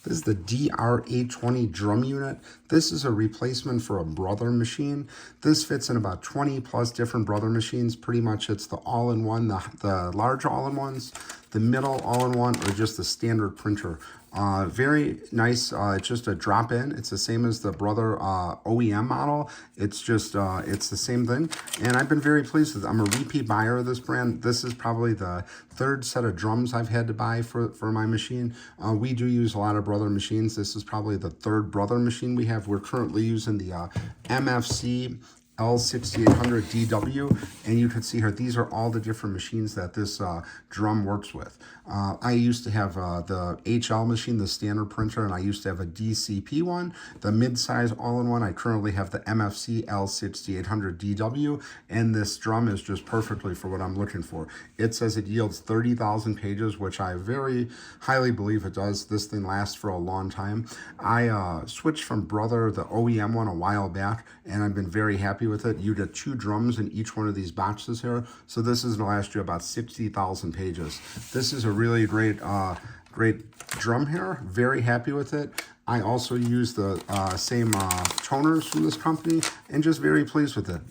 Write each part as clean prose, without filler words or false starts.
This is the DR820 drum unit. This is a replacement for a Brother machine. This fits in about 20 plus different Brother machines. Pretty much it's the all-in-one, the large all-in-ones, the middle all-in-one, or just the standard printer. Very nice. It's just a drop-in. It's the same as the Brother OEM model. It's just, it's the same thing. And I've been very pleased with it. I'm a repeat buyer of this brand. This is probably the third set of drums I've had to buy for my machine. We do use a lot of Brother machines. This is probably the third Brother machine we have. We're currently using the MFC L6800DW, and you can see here, these are all the different machines that this drum works with. I used to have the HL machine, the standard printer, and I used to have a DCP one, the mid-size all-in-one. I currently have the MFC L6800DW, and this drum is just perfectly for what I'm looking for. It says it yields 30,000 pages, which I very highly believe it does. This thing lasts for a long time. I switched from Brother, the OEM one, a while back, and I've been very happy with it. You get 2 drums in each one of these boxes here, so this is going to last you about 60,000 pages. This is a really great drum here. Very happy with it. I also use the same toners from this company, and just very pleased with it.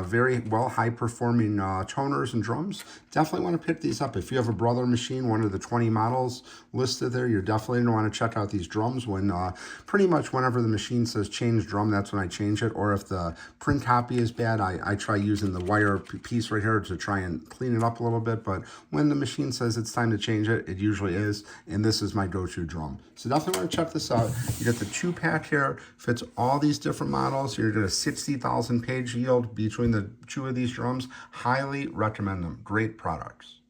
Very well, high-performing toners and drums. Definitely want to pick these up. If you have a Brother machine, one of the 20 models listed there, you're definitely going to want to check out these drums. When pretty much whenever the machine says change drum, that's when I change it. Or if the print copy is bad, I try using the wire piece right here to try and clean it up a little bit. But when the machine says it's time to change it, it usually is. And this is my go-to drum. So definitely want to check this out. You get the 2-pack here, fits all these different models. You're going to 60,000 page yield between the 2 of these drums. Highly recommend them. Great products.